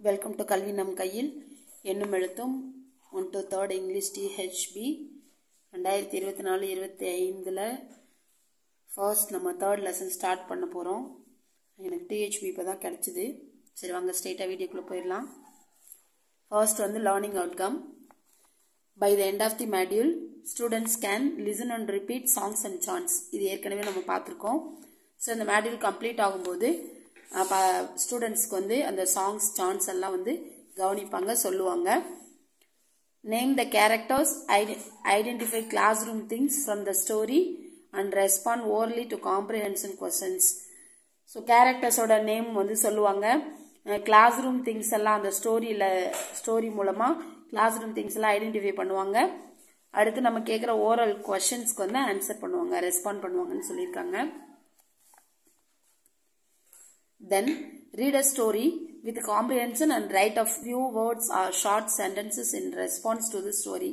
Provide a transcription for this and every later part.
Welcome to கல்வி நம் கையில் எண்ணும் எழுத்தும் 1 to 3rd English THB 2024-25 first நம்ம 3rd லெசன் ஸ்டார்ட் பண்ண போகிறோம். எனக்கு THB இப்போ தான் கிடச்சிது. சரி வாங்க ஸ்ட்ரெயிட்டாக வீடியோக்குள்ளே போயிடலாம். ஃபர்ஸ்ட் வந்து learning outcome. By the end of the module students can listen and repeat songs and chants. இது ஏற்கனவே நம்ம பார்த்துருக்கோம். ஸோ இந்த மாடியூல் கம்ப்ளீட் ஆகும்போது ஸ்டூடெண்ட்ஸ்க்கு வந்து அந்த சாங்ஸ் சான்ஸ் எல்லாம் வந்து கவனிப்பாங்க, சொல்லுவாங்க. Name the characters, identify classroom things from the story and respond orally to comprehension questions. So கேரக்டர்ஸோட நேம் வந்து சொல்லுவாங்க. கிளாஸ் ரூம் திங்ஸ் எல்லாம் அந்த ஸ்டோரி மூலமாக கிளாஸ் ரூம் திங்ஸ் எல்லாம் ஐடென்டிஃபை பண்ணுவாங்க. அடுத்து நம்ம கேட்குற ஓரல் கொஸ்டின்ஸ்க்கு வந்து ஆன்சர் பண்ணுவாங்க, ரெஸ்பாண்ட் பண்ணுவாங்கன்னு சொல்லியிருக்காங்க. Then read a story with comprehension and write a few words or short sentences in response to the story.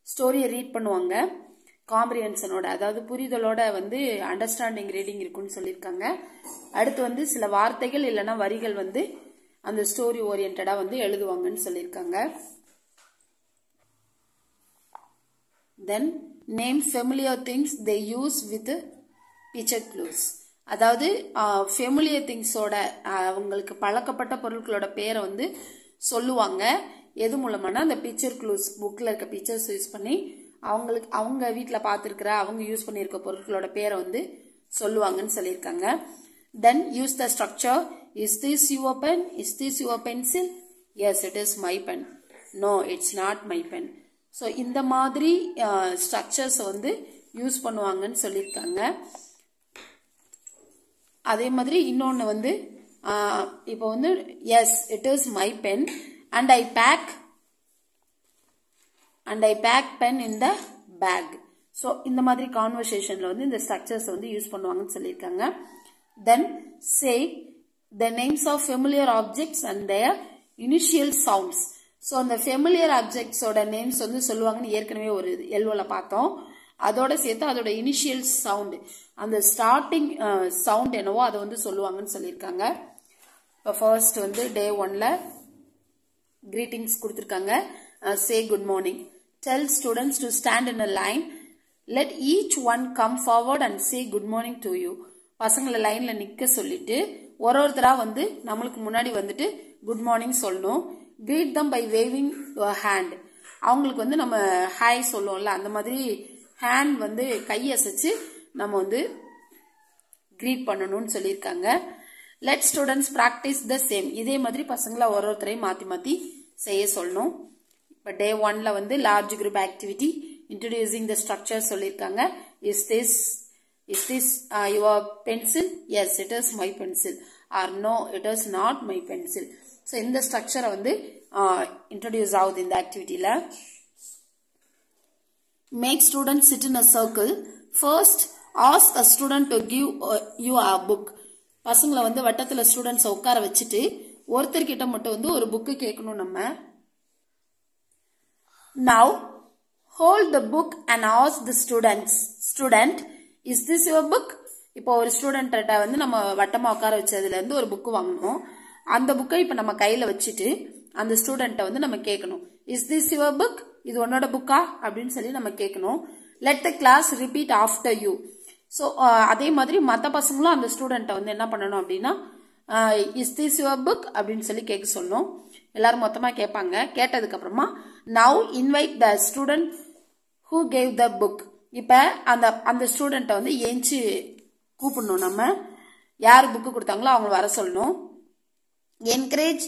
ஸ்டோரியை ரீட் பண்ணுவாங்க காம்ப்ரிஹென்ஷனோட, அதாவது புரிதலோட வந்து அண்டர்ஸ்டாண்டிங் ரீடிங் இருக்குன்னு சொல்லியிருக்காங்க. அடுத்து வந்து சில வார்த்தைகள் இல்லைன்னா வரிகள் வந்து அந்த ஸ்டோரி ஓரியன்டா வந்து எழுதுவாங்கன்னு சொல்லியிருக்காங்க. Then name familiar things they use with picture clues. அதாவது ஃபெமிலியர் திங்ஸோட அவங்களுக்கு பழக்கப்பட்ட பொருட்களோட பேரை வந்து சொல்லுவாங்க. எது மூலமானா அந்த பிக்சர் க்ளூஸ், புக்கில் இருக்க பிக்சர்ஸ் யூஸ் பண்ணி அவங்க வீட்டில் பார்த்துருக்கிற அவங்க யூஸ் பண்ணியிருக்க பொருட்களோட பேரை வந்து சொல்லுவாங்கன்னு சொல்லியிருக்காங்க. Then use the structure. Is this your pen? Is this your pencil? Yes it is my pen. No it's not my pen. So இந்த மாதிரி ஸ்ட்ரக்சர்ஸை வந்து யூஸ் பண்ணுவாங்கன்னு சொல்லியிருக்காங்க. அதே மாதிரி இன்னொன்று வந்து இப்போ வந்து yes it is my pen and I bag pen in the bag. So இந்த மாதிரி கான்வர்சேஷனில் வந்து இந்த ஸ்ட்ரக்சர்ஸ் வந்து யூஸ் பண்ணுவாங்கன்னு சொல்லியிருக்காங்க. Then say the names of familiar objects and their initial sounds. So அந்த ஃபெமிலியர் ஆப்ஜெக்ட்ஸோட நேம்ஸ் வந்து சொல்லுவாங்கன்னு ஏற்கனவே ஒரு எல்வோவில் பார்த்தோம். அதோட சேர்த்து அதோட இனிஷியல் சவுண்ட், அந்த ஸ்டார்டிங் சவுண்ட் என்னவோ அதை வந்து சொல்லுவாங்கன்னு சொல்லியிருக்காங்க. இப்போ ஃபர்ஸ்ட் வந்து டே 1ல கிரீட்டிங்ஸ் கொடுத்துருக்காங்க. Say good morning. Tell students to stand in a line. Let each one come forward and say good morning to you. பசங்களை லைன்ல நிற்க சொல்லிட்டு ஒருத்தரா வந்து நம்மளுக்கு முன்னாடி வந்துட்டு குட் மார்னிங் சொல்லணும். Greet them by waving your hand. அவங்களுக்கு வந்து நம்ம ஹாய் சொல்லுவோம்ல, அந்த மாதிரி ஹேண்ட் வந்து கையசைச்சு நம்ம வந்து கிரீட் பண்ணணும்னு சொல்லியிருக்காங்க. Let students practice the same. இதே மாதிரி பசங்களை ஒருத்தரையும் மாற்றி மாற்றி செய்ய சொல்லணும். இப்போ டே 1ல வந்து large group activity introducing the structure சொல்லியிருக்காங்க. Is this your pencil? Yes it is my pencil. Or no it is not my pencil. So இந்த ஸ்ட்ரக்சரை வந்து இன்ட்ரோடியூஸ் ஆகுது இந்த ஆக்டிவிட்டியில். Make students sit in a circle. First, ask a student to give you a book. பசங்களை வந்து வட்டத்தில் ஸ்டூடெண்ட்ஸை உட்கார வச்சுட்டு ஒருத்தர்கிட்ட மட்டும் வந்து ஒரு புக்கு கேட்கணும் நம்ம. Now, hold the book and ask the student, is this your book? இப்போ ஒரு ஸ்டூடெண்ட்ட வந்து நம்ம வட்டமா உட்கார வச்சதுல இருந்து ஒரு புக்கு வாங்கணும். அந்த புக்கை இப்போ நம்ம கையில வச்சுட்டு அந்த ஸ்டூடெண்ட்டை வந்து நம்ம கேட்கணும், இஸ் திஸ் யுவர் புக்? இது உன்னோட புக்கா அப்படின்னு சொல்லி நம்ம கேட்கணும். Let the class repeat after you. So அதே மாதிரி மற்ற பசங்களும் அந்த ஸ்டூடெண்ட்டை வந்து என்ன பண்ணணும் அப்படின்னா இஸ் திஸ் யுவர் புக் அப்படின்னு சொல்லி கேட்க சொல்லணும். எல்லாரும் மொத்தமாக கேட்பாங்க. கேட்டதுக்கு அப்புறமா now invite the student who gave the book. இப்போ அந்த ஸ்டூடெண்ட்டை வந்து ஏஞ்சி கூப்பிடணும். நம்ம யார் புக்கு கொடுத்தாங்களோ அவங்க வர சொல்லணும். Encourage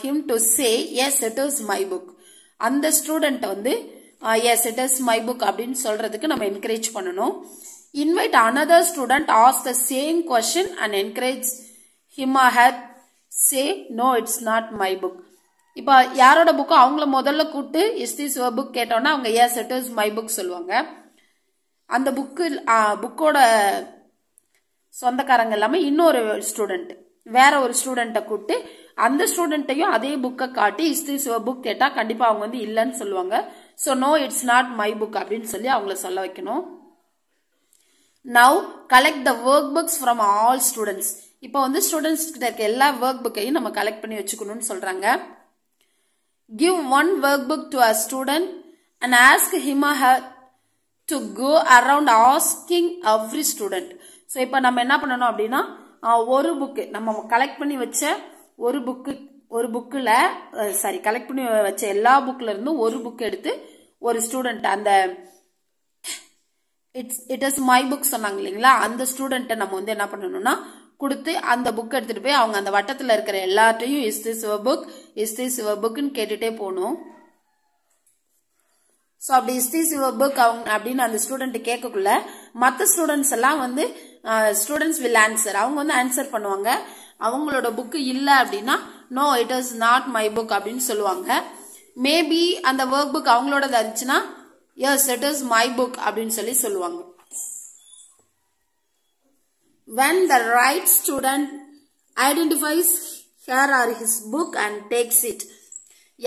him to say yes it is my book. அந்த ஸ்டூடெண்ட் வந்து yes it is my book அப்படின்னு சொல்றதுக்கு நம்ம என்கரேஜ் பண்ணணும். Invite another student ask the same question and encourage him or her say no it's not my book. இப்போ யாரோட புக்கோ அவங்கள முதல்ல கூப்பிட்டு இஸ் திஸ் யுவர் புக் கேட்டோன்னா அவங்க S it is my book சொல்லுவாங்க. அந்த புக்கோட சொந்தக்காரங்க எல்லாமே இன்னொரு ஸ்டூடெண்ட் வேற ஒரு ஸ்டூடெண்ட்டை கூப்பிட்டு அந்த ஸ்டூடெண்ட்டையும் அதே புக்கை காட்டி இஸ் திஸ் யுவர் புக் கேட்டா கண்டிப்பா அவங்க வந்து இல்லைன்னு சொல்லுவாங்க. So no it's not my book அப்படின்னு சொல்லி அவங்கள சொல்ல வைக்கணும். Now collect the work books from all students. இப்போ வந்து ஸ்டூடெண்ட்ஸ் கிட்ட இருக்க எல்லா ஒர்க் புக்கையும் நம்ம கலெக்ட் பண்ணி வச்சுக்கணும்னு சொல்றாங்க. Give one workbook to a student and ask him or her to go around asking every student. So இப்போ நம்ம என்ன பண்ணணும் அப்படின்னா ஒரு புக் நம்ம கலெக்ட் பண்ணி வச்ச ஒரு புக்ல கலெக்ட் பண்ணி வச்ச எல்லா புக்ல இருந்தும் ஒரு புக் எடுத்து ஒரு ஸ்டூடெண்ட் அந்த இட் இஸ் மை புக் சொன்னாங்க இல்லைங்களா, அந்த ஸ்டூடெண்ட்டை நம்ம வந்து என்ன பண்ணணும்னா கொடுத்து அந்த புக் எடுத்துட்டு போய் அவங்க அந்த வட்டத்துல இருக்கிற எல்லாத்தையும் is this your book, is this your புக்னு கேட்டுட்டே போகணும். ஸோ அப்படி இஸ் திஸ் யுவர் புக் அவங்க அப்படின்னு அந்த ஸ்டூடெண்ட் கேட்கக்குள்ள மற்ற ஸ்டூடெண்ட்ஸ் எல்லாம் வந்து ஸ்டூடெண்ட்ஸ் வில் ஆன்சர், அவங்க வந்து ஆன்சர் பண்ணுவாங்க. அவங்களோட புக் இல்ல அப்படின்னா no it is not my book அப்படின்னு சொல்லுவாங்க. மேபி அந்த ஒர்க் புக் அவங்களோட இருந்துச்சுன்னா yes it is my book அப்படின்னு சொல்லுவாங்க. When the right student identifies her or his book and takes it,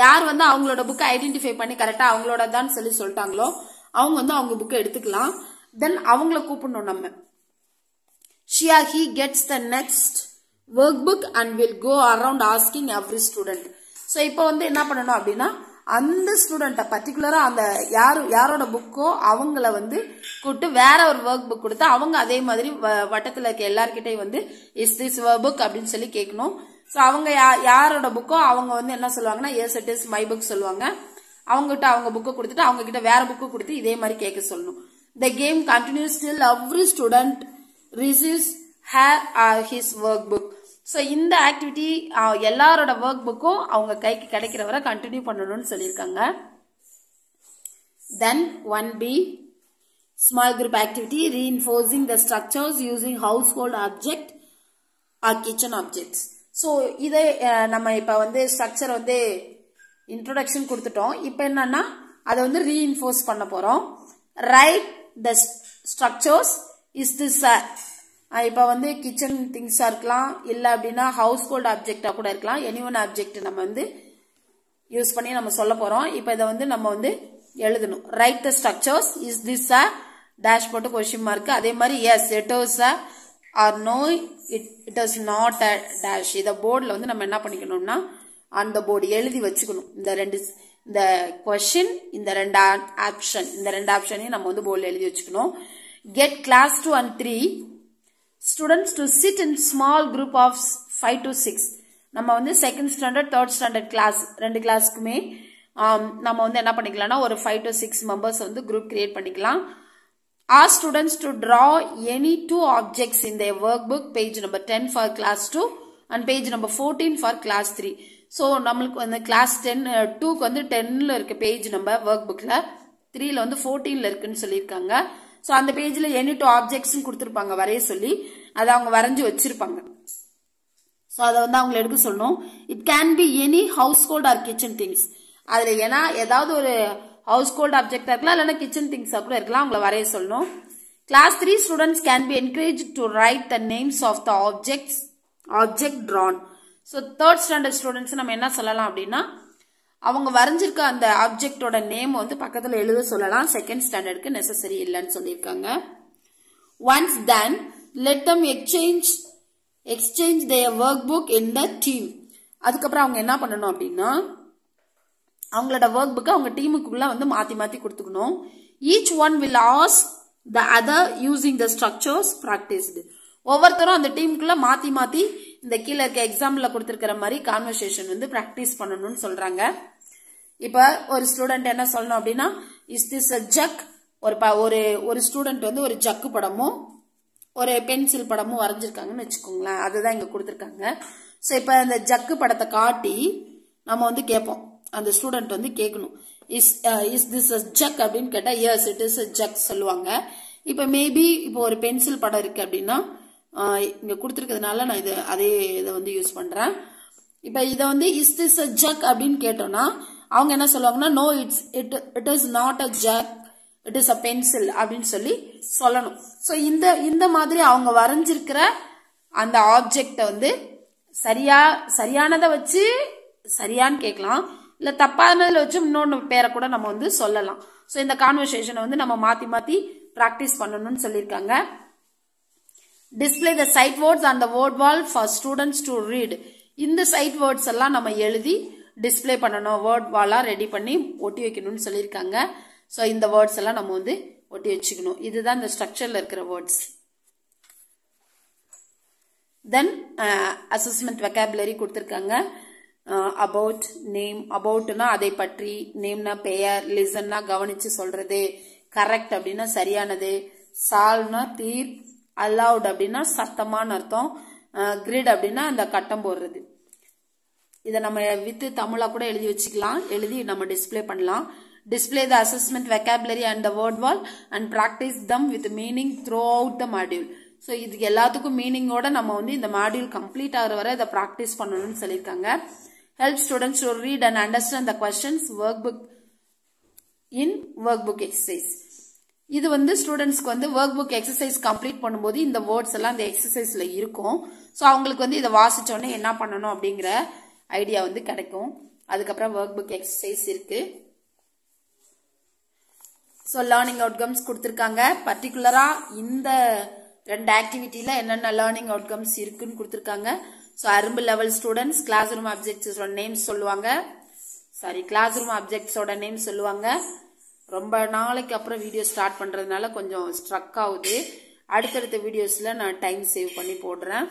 யார் வந்து அவங்களோட புக்கை ஐடென்டிஃபை பண்ணி கரெக்டா அவங்களோட தான் சொல்லிட்டாங்களோ அவங்க வந்து அவங்க புக்கை எடுத்துக்கலாம். தென் அவங்கள கூப்பிடணும் நம்ம. She or he gets the next workbook and will go around asking every student. So இப்போ வந்து என்ன பண்ணணும் அப்படின்னா அந்த ஸ்டூடெண்ட்டை பர்டிகுலரா அந்த யாரோட புக்கோ அவங்கள வந்து கூப்பிட்டு வேற ஒரு ஒர்க் புக் கொடுத்து அவங்க அதே மாதிரி வட்டத்துல இருக்க எல்லார்கிட்டையும் வந்து இஸ் திஸ் யுவர் புக் அப்படின்னு சொல்லி கேட்கணும். ஸோ அவங்க யாரோட புக்கோ அவங்க வந்து என்ன சொல்லுவாங்கன்னா S it is my book சொல்லுவாங்க. அவங்ககிட்ட அவங்க புக்கை கொடுத்துட்டு அவங்க கிட்ட வேற புக்கு கொடுத்து இதே மாதிரி கேட்க சொல்லணும். The game continues till every student receives her or his workbook. So இந்த ஆக்டிவிட்டி எல்லாரோட ஒர்க் புக்கும் அவங்க கைக்கு கிடைக்கிற வரை கண்டினியூ பண்ணணும்னு சொல்லியிருக்காங்க. தென் 1B small group activity reinforcing the structures using household object or kitchen objects. So இதை நம்ம இப்போ வந்து ஸ்ட்ரக்சர் வந்து இன்ட்ரோடக்ஷன் கொடுத்துட்டோம். இப்போ என்னன்னா அதை வந்து ரீஇன்ஃபோர்ஸ் பண்ண போறோம். Right the structures is this. இப்போ வந்து கிச்சன் திங்ஸா இருக்கலாம், இல்லை அப்படின்னா ஹவுஸ் ஹோல்ட் ஆப்ஜெக்டா கூட இருக்கலாம். எனி ஒன் ஆப்ஜெக்ட் நம்ம வந்து யூஸ் பண்ணி நம்ம சொல்ல போறோம். இப்போ இதை வந்து நம்ம வந்து எழுதணும். Write the structures is this dash போட்டு கொஸ்டின் மார்க். அதே மாதிரி yes it is or no it is not a dash. இதை போர்டில் வந்து நம்ம என்ன பண்ணிக்கணும்னா அந்த போர்டு எழுதி வச்சுக்கணும். இந்த கொஸ்டின் இந்த ரெண்டு ஆப்ஷனையும் நம்ம வந்து போர்டில் எழுதி வச்சுக்கணும். Get class 2 and 3 students to sit in small group of 5 to 6. நம்ம வந்து second standard third standard class ரெண்டு கிளாஸ்க்குமே நம்ம வந்து என்ன பண்ணிக்கலாம்னா ஒரு 5 to 6 மெம்பர்ஸ் வந்து குரூப் கிரியேட் பண்ணிக்கலாம். Ask students to draw any 2 objects in their workbook, page number 10 for class 2 and page number 14 for class 3. So நம்மளுக்கு வந்து கிளாஸ் 2க்கு வந்து 10ல இருக்க பேஜ் நம்ம ஒர்க் புக்ல 3ல வந்து 14ல இருக்குன்னு சொல்லியிருக்காங்க. ஸோ அந்த பேஜ்ல எனி 2 ஆப்ஜெக்ட்ஸ் கொடுத்துருப்பாங்க வரைய சொல்லி, அதை அவங்க வரைஞ்சி வச்சிருப்பாங்க. ஸோ அதை வந்து அவங்களை எடுக்க சொல்லணும். It can be any house hold R kitchen things. அதுல ஏன்னா ஏதாவது ஒரு ஹவுஸ் ஹோல்ட் ஆப்ஜெக்டா இருக்கலாம், இல்லைன்னா கிச்சன் திங்ஸா கூட இருக்கலாம். அவங்களை வரைய சொல்லணும். Class 3 students can be encourage to write the names of the object drawn. So third standard students நம்ம என்ன சொல்லலாம் அப்படின்னா அவங்க வரைஞ்சிருக்க அந்த ஆப்ஜெக்டோட நேம் வந்து பக்கத்துல எழுத சொல்லலாம். செகண்ட் ஸ்டாண்டர்டுக்கு நெசசரி இல்லைன்னு சொல்லியிருக்காங்க. Once then let them exchange their workbook in the team. அதுக்கப்புறம் அவங்க என்ன பண்ணணும் அப்படின்னா அவங்களோட ஒர்க் புக்கை அவங்க டீமுக்குள்ள வந்து மாத்தி கொடுத்துக்கணும். Each one will ask the other using the structures practised. ஒவ்வொருத்தரும் அந்த டீமுக்குள்ள மாத்தி இந்த கீழே இருக்க எக்ஸாம்பிள்ல கொடுத்திருக்கிற மாதிரி கான்வர்சேஷன் வந்து பிராக்டிஸ் பண்ணணும்னு சொல்றாங்க. இப்ப ஒரு ஸ்டூடெண்ட் என்ன சொல்லணும் அப்படின்னா இஸ் திஸ் அ ஜக். ஒரு ஸ்டூடெண்ட் வந்து ஒரு ஜக்கு படமும் ஒரு பென்சில் படமும் வரைஞ்சிருக்காங்கன்னு வச்சுக்கோங்களேன். அதுதான் இங்க கொடுத்துருக்காங்க. ஸோ இப்ப அந்த ஜக்கு படத்தை காட்டி நம்ம வந்து கேட்போம். அந்த ஸ்டூடெண்ட் வந்து கேட்கணும் இஸ் திஸ் அ ஜக் அப்படின்னு கேட்டா yes it is a jug சொல்லுவாங்க. இப்ப மேபி இப்போ ஒரு பென்சில் படம் இருக்கு அப்படின்னா இங்க கொடுத்துருக்கிறதுனால நான் அதே இதை வந்து யூஸ் பண்றேன். இப்ப இதை வந்து இஸ் திஸ் அ ஜக் அப்படின்னு கேட்டோம்னா அவங்க என்ன சொல்லுவாங்கன்னா no it is not a jug, it is a pencil அப்படின்னு சொல்லணும். ஸோ இந்த மாதிரி அவங்க வரைஞ்சிருக்கிற அந்த ஆப்ஜெக்ட வந்து சரியானதை வச்சு சரியான்னு கேட்கலாம், இல்ல தப்பானதுல வச்சு இன்னொன்னு பேரை கூட நம்ம வந்து சொல்லலாம். ஸோ இந்த கான்வர்சேஷனை வந்து நம்ம மாத்தி பிராக்டிஸ் பண்ணணும்னு சொல்லியிருக்காங்க. Display the sight words on the word wall for students to read. இந்த sight words எல்லாம் நம்ம எழுதி display பண்ணணும். word wall ரெடி பண்ணி ஒட்டி வைக்கணும்னு சொல்லியிருக்காங்க. ஸோ இந்த வேர்ட்ஸ் எல்லாம் நம்ம வந்து ஒட்டி வச்சுக்கணும். இதுதான் இந்த ஸ்ட்ரக்சர்ல இருக்கிற வேர்ட்ஸ். தென் அசஸ்மெண்ட் வெக்காபுலரி கொடுத்துருக்காங்க. அபவுட், நேம், அபவுட்னா அதை பற்றி, நேம்னா பெயர், லிசன்னா கவனிச்சு சொல்றது, கரெக்ட் அப்படின்னா சரியானது, சால்வ்னா தீர், அலவுட் அப்படின்னா சத்தமான அர்த்தம், கிரிட் அப்படின்னா அந்த கட்டம் போடுறது. இதை நம்ம வித்து தமிழா கூட எழுதி வச்சுக்கலாம், எழுதி நம்ம டிஸ்பிளே பண்ணலாம். Display the assessment vocabulary and the word wall and practice them with meaning throughout the module. So இதுக்கு எல்லாத்துக்கும் மீனிங்கோட நம்ம வந்து இந்த மாடியூல் கம்ப்ளீட் ஆகிற வரை இதை ப்ராக்டிஸ் பண்ணணும்னு சொல்லியிருக்காங்க. Help students to read and understand the questions workbook in workbook exercise. இது வந்து ஸ்டூடெண்ட்ஸ்க்கு வந்து workbook exercise கம்ப்ளீட் பண்ணும்போது இந்த வேர்ட்ஸ் எல்லாம் இந்த எக்ஸசைஸ்ல இருக்கும். ஸோ அவங்களுக்கு வந்து இதை வாசிச்சோடனே என்ன பண்ணணும் அப்படிங்கிற ஐடியா வந்து கிடைக்கும். அதுக்கப்புறம் workbook exercise இருக்கு. ஸோ லேர்னிங் அவுட்கம்ஸ் கொடுத்துருக்காங்க. பர்டிகுலரா இந்த 2 ஆக்டிவிட்டியில என்னென்ன லேர்னிங் அவுட்கம்ஸ் இருக்குன்னு கொடுத்துருக்காங்க. ஸோ அரும்பு லெவல் ஸ்டூடெண்ட்ஸ் கிளாஸ் ரூம் ஆப்ஜெக்ட்ஸோட நேம்ஸ் சொல்லுவாங்க. கிளாஸ் ரூம் ஆப்ஜெக்ட்ஸோட நேம் சொல்லுவாங்க. ரொம்ப நாளைக்கு அப்புறம் வீடியோ ஸ்டார்ட் பண்றதுனால கொஞ்சம் ஸ்ட்ரக் ஆகுது. அடுத்தடுத்த வீடியோஸ்ல நான் டைம் சேவ் பண்ணி போடுறேன்.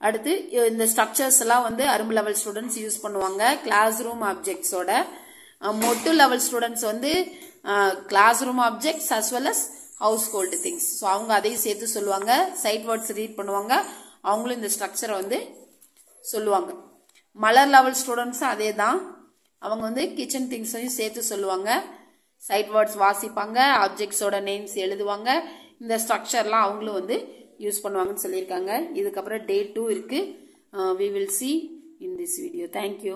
அடுத்து இந்த ஸ்ட்ரக்சர்ஸ் எல்லாம் வந்து அரும்பு லெவல் ஸ்டூடெண்ட்ஸ் யூஸ் பண்ணுவாங்க. கிளாஸ் ரூம் ஆப்ஜெக்ட்ஸோட மொட்டு லெவல் ஸ்டூடெண்ட்ஸ் வந்து classroom objects as well as household things. So அவங்க அதையும் சேர்த்து சொல்லுவாங்க. சைட் வேர்ட்ஸ் ரீட் பண்ணுவாங்க. அவங்களும் இந்த ஸ்ட்ரக்சரை வந்து சொல்லுவாங்க. மலர் லெவல் ஸ்டூடெண்ட்ஸும் அதே தான். அவங்க வந்து கிச்சன் திங்ஸையும் சேர்த்து சொல்லுவாங்க. சைட் வேர்ட்ஸ் வாசிப்பாங்க. ஆப்ஜெக்ட்ஸோட நேம்ஸ் எழுதுவாங்க. இந்த ஸ்ட்ரக்சர்லாம் அவங்களும் வந்து யூஸ் பண்ணுவாங்கன்னு சொல்லியிருக்காங்க. இதுக்கப்புறம் Day 2 இருக்கு. We will see in this video. Thank you.